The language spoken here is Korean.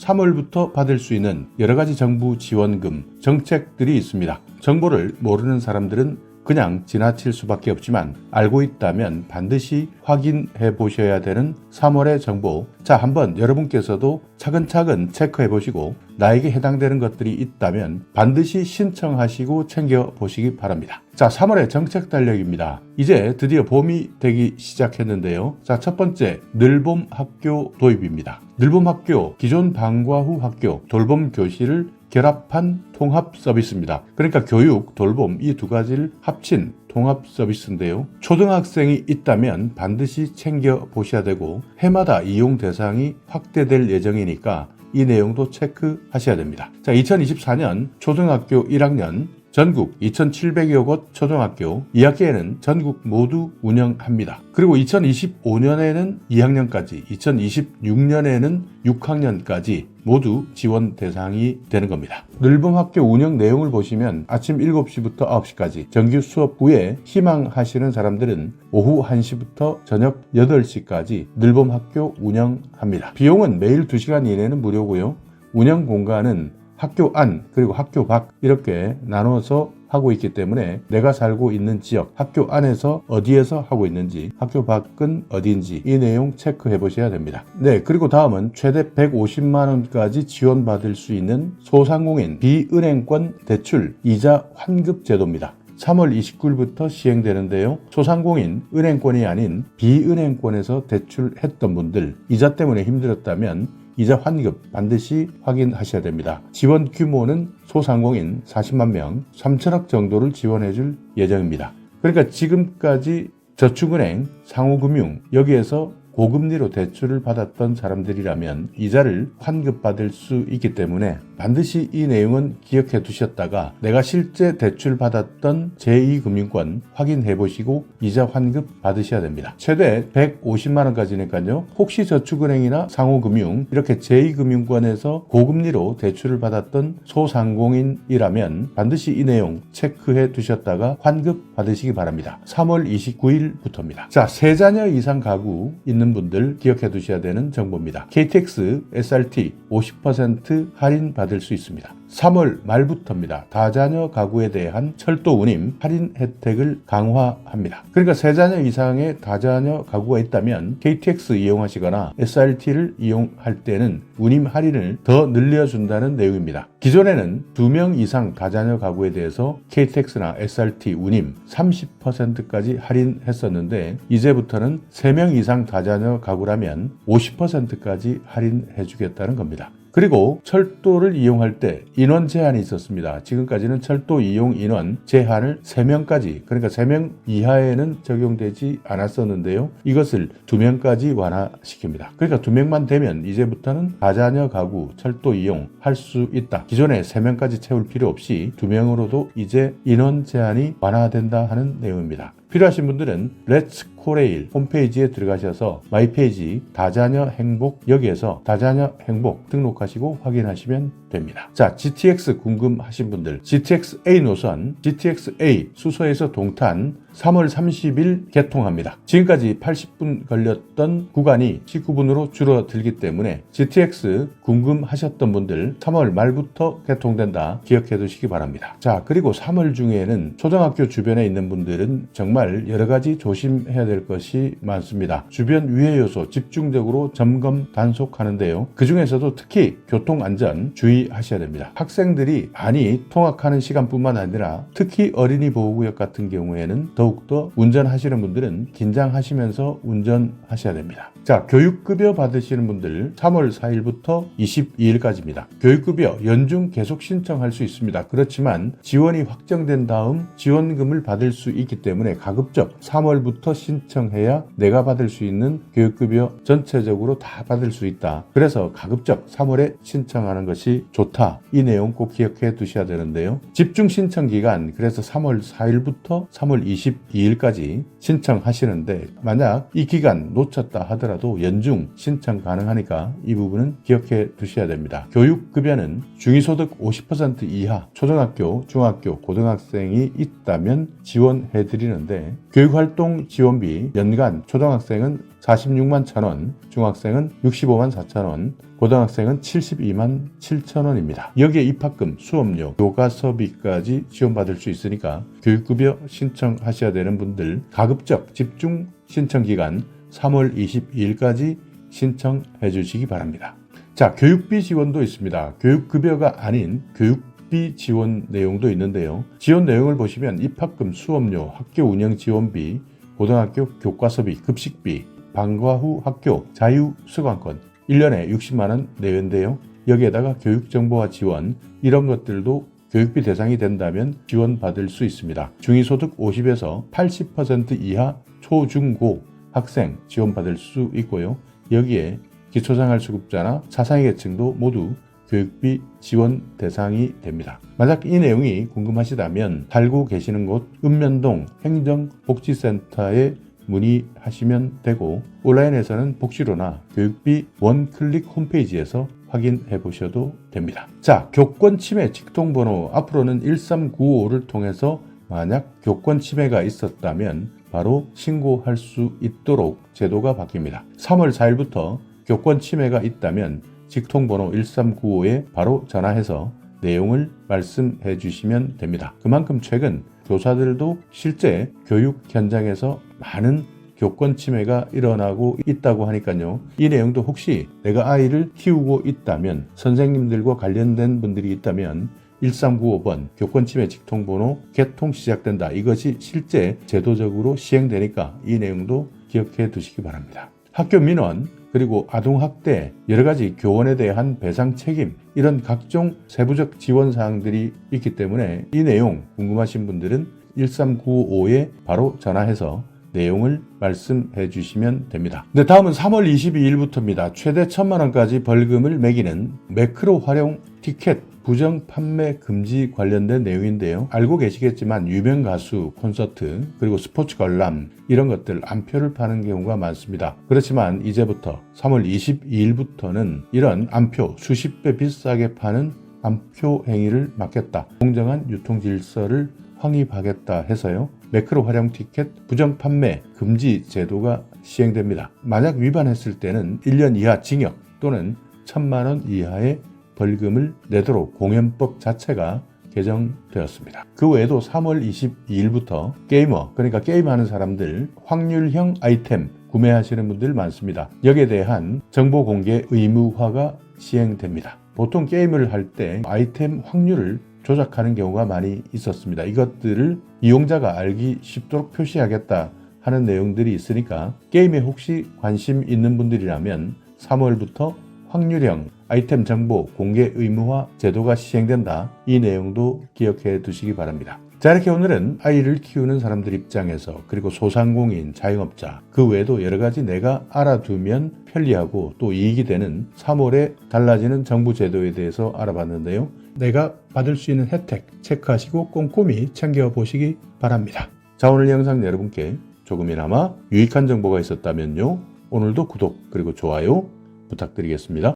3월부터 받을 수 있는 여러 가지 정부 지원금, 정책들이 있습니다. 정보를 모르는 사람들은 그냥 지나칠 수밖에 없지만 알고 있다면 반드시 확인해 보셔야 되는 3월의 정보. 자, 한번 여러분께서도 차근차근 체크해 보시고 나에게 해당되는 것들이 있다면 반드시 신청하시고 챙겨 보시기 바랍니다. 자, 3월의 정책 달력입니다. 이제 드디어 봄이 되기 시작했는데요. 자, 첫 번째, 늘봄 학교 도입입니다. 늘봄 학교, 기존 방과 후 학교, 돌봄 교실을 결합한 통합 서비스입니다. 그러니까 교육, 돌봄 이 두 가지를 합친 통합 서비스인데요. 초등학생이 있다면 반드시 챙겨 보셔야 되고 해마다 이용 대상이 확대될 예정이니까 이 내용도 체크하셔야 됩니다. 자, 2024년 초등학교 1학년 전국 2,700여 곳 초등학교 2학기에는 전국 모두 운영합니다. 그리고 2025년에는 2학년까지, 2026년에는 6학년까지 모두 지원 대상이 되는 겁니다. 늘봄 학교 운영 내용을 보시면 아침 7시부터 9시까지 정규 수업 후에 희망하시는 사람들은 오후 1시부터 저녁 8시까지 늘봄 학교 운영합니다. 비용은 매일 2시간 이내는 무료고요. 운영 공간은 학교 안 그리고 학교 밖 이렇게 나눠서 하고 있기 때문에 내가 살고 있는 지역, 학교 안에서 어디에서 하고 있는지, 학교 밖은 어디인지 이 내용 체크해 보셔야 됩니다. 네, 그리고 다음은 최대 150만 원까지 지원받을 수 있는 소상공인 비은행권 대출 이자 환급 제도입니다. 3월 29일부터 시행되는데요. 소상공인 은행권이 아닌 비은행권에서 대출했던 분들, 이자 때문에 힘들었다면 이자 환급 반드시 확인하셔야 됩니다. 지원 규모는 소상공인 40만 명, 3천억 정도를 지원해 줄 예정입니다. 그러니까 지금까지 저축은행, 상호금융 여기에서 고금리로 대출을 받았던 사람들이라면 이자를 환급받을 수 있기 때문에 반드시 이 내용은 기억해 두셨다가 내가 실제 대출 받았던 제2금융권 확인해 보시고 이자 환급 받으셔야 됩니다. 최대 150만 원까지니까요. 혹시 저축은행이나 상호금융 이렇게 제2금융권에서 고금리로 대출을 받았던 소상공인이라면 반드시 이 내용 체크해 두셨다가 환급 받으시기 바랍니다. 3월 29일부터입니다. 자, 3자녀 이상 가구 있는 분들 기억해 두셔야 되는 정보입니다. KTX, SRT 50% 할인 받을 수 있습니다. 3월 말부터입니다. 다자녀 가구에 대한 철도 운임 할인 혜택을 강화합니다. 그러니까 3자녀 이상의 다자녀 가구가 있다면 KTX 이용하시거나 SRT를 이용할 때는 운임 할인을 더 늘려준다는 내용입니다. 기존에는 2명 이상 다자녀 가구에 대해서 KTX나 SRT 운임 30%까지 할인했었는데 이제부터는 3명 이상 다자녀 가구라면 50%까지 할인해주겠다는 겁니다. 그리고 철도를 이용할 때 인원 제한이 있었습니다. 지금까지는 철도 이용 인원 제한을 3명까지, 그러니까 3명 이하에는 적용되지 않았었는데요. 이것을 2명까지 완화시킵니다. 그러니까 2명만 되면 이제부터는 다자녀 가구 철도 이용할 수 있다. 기존에 3명까지 채울 필요 없이 2명으로도 이제 인원 제한이 완화된다 하는 내용입니다. 필요하신 분들은 렛츠 코레일 홈페이지에 들어가셔서 마이 페이지 다자녀 행복 여기에서 다자녀 행복 등록하시고 확인하시면 됩니다. 자, GTX 궁금하신 분들 GTX A 노선 GTX A 수서에서 동탄 3월 30일 개통합니다. 지금까지 80분 걸렸던 구간이 19분으로 줄어들기 때문에 GTX 궁금하셨던 분들 3월 말부터 개통된다 기억해 두시기 바랍니다. 자, 그리고 3월 중에는 초등학교 주변에 있는 분들은 정말 여러 가지 조심해야 될 것이 많습니다. 주변 위해 요소 집중적으로 점검 단속하는데요. 그 중에서도 특히 교통안전 주의하셔야 됩니다. 학생들이 많이 통학하는 시간뿐만 아니라 특히 어린이 보호구역 같은 경우에는 더욱더 운전하시는 분들은 긴장하시면서 운전하셔야 됩니다. 자, 교육급여 받으시는 분들 3월 4일부터 22일까지입니다. 교육급여 연중 계속 신청할 수 있습니다. 그렇지만 지원이 확정된 다음 지원금을 받을 수 있기 때문에 가급적 3월부터 신청해야 내가 받을 수 있는 교육급여 전체적으로 다 받을 수 있다. 그래서 가급적 3월에 신청하는 것이 좋다. 이 내용 꼭 기억해 두셔야 되는데요. 집중 신청 기간 그래서 3월 4일부터 3월 22일까지 신청하시는데 만약 이 기간 놓쳤다 하더라도 연중 신청 가능하니까 이 부분은 기억해 두셔야 됩니다. 교육급여는 중위소득 50% 이하 초등학교, 중학교, 고등학생이 있다면 지원해 드리는데 교육활동 지원비 연간 초등학생은 46만 1,000원, 중학생은 65만 4,000원, 고등학생은 72만 7,000원입니다. 여기에 입학금, 수업료, 교과서비까지 지원받을 수 있으니까 교육급여 신청하셔야 되는 분들 가급적 집중 신청기간 3월 22일까지 신청해 주시기 바랍니다. 자, 교육비 지원도 있습니다. 교육급여가 아닌 교육비 지원 내용도 있는데요. 지원 내용을 보시면 입학금, 수업료, 학교 운영 지원비, 고등학교 교과서비, 급식비, 방과 후 학교 자유수강권 1년에 60만 원 내외인데요. 여기에다가 교육정보화 지원 이런 것들도 교육비 대상이 된다면 지원받을 수 있습니다. 중위소득 50에서 80% 이하 초중고 학생 지원받을 수 있고요. 여기에 기초생활수급자나 차상위 계층도 모두 교육비 지원 대상이 됩니다. 만약 이 내용이 궁금하시다면 살고 계시는 곳 읍면동 행정복지센터에 문의하시면 되고 온라인에서는 복지로나 교육비 원클릭 홈페이지에서 확인해 보셔도 됩니다. 자, 교권 침해 직통번호 앞으로는 1395를 통해서 만약 교권 침해가 있었다면 바로 신고할 수 있도록 제도가 바뀝니다. 3월 4일부터 교권 침해가 있다면 직통번호 1395에 바로 전화해서 내용을 말씀해 주시면 됩니다. 그만큼 최근 교사들도 실제 교육 현장에서 많은 교권 침해가 일어나고 있다고 하니까요. 이 내용도 혹시 내가 아이를 키우고 있다면 선생님들과 관련된 분들이 있다면 1395번 교권 침해 직통번호 개통 시작된다. 이것이 실제 제도적으로 시행되니까 이 내용도 기억해 두시기 바랍니다. 학교 민원 그리고 아동학대 여러가지 교원에 대한 배상 책임 이런 각종 세부적 지원 사항들이 있기 때문에 이 내용 궁금하신 분들은 1395에 바로 전화해서 내용을 말씀해 주시면 됩니다. 네, 다음은 3월 22일부터입니다. 최대 1,000만 원까지 벌금을 매기는 매크로 활용 티켓 부정 판매 금지 관련된 내용인데요. 알고 계시겠지만 유명 가수 콘서트 그리고 스포츠 관람 이런 것들 암표를 파는 경우가 많습니다. 그렇지만 이제부터 3월 22일부터는 이런 암표 수십 배 비싸게 파는 암표 행위를 막겠다. 공정한 유통 질서를 확립하겠다 해서요. 매크로 활용 티켓 부정 판매 금지 제도가 시행됩니다. 만약 위반했을 때는 1년 이하 징역 또는 1,000만 원 이하의 벌금을 내도록 공연법 자체가 개정되었습니다. 그 외에도 3월 22일부터 게이머, 그러니까 게임하는 사람들 확률형 아이템 구매하시는 분들 많습니다. 여기에 대한 정보 공개 의무화가 시행됩니다. 보통 게임을 할 때 아이템 확률을 조작하는 경우가 많이 있었습니다. 이것들을 이용자가 알기 쉽도록 표시하겠다 하는 내용들이 있으니까 게임에 혹시 관심 있는 분들이라면 3월부터 확률형 아이템 정보 공개 의무화 제도가 시행된다. 이 내용도 기억해 두시기 바랍니다. 자, 이렇게 오늘은 아이를 키우는 사람들 입장에서 그리고 소상공인, 자영업자 그 외에도 여러 가지 내가 알아두면 편리하고 또 이익이 되는 3월에 달라지는 정부 제도에 대해서 알아봤는데요. 내가 받을 수 있는 혜택 체크하시고 꼼꼼히 챙겨보시기 바랍니다. 자, 오늘 영상 여러분께 조금이나마 유익한 정보가 있었다면요. 오늘도 구독 그리고 좋아요 부탁드리겠습니다.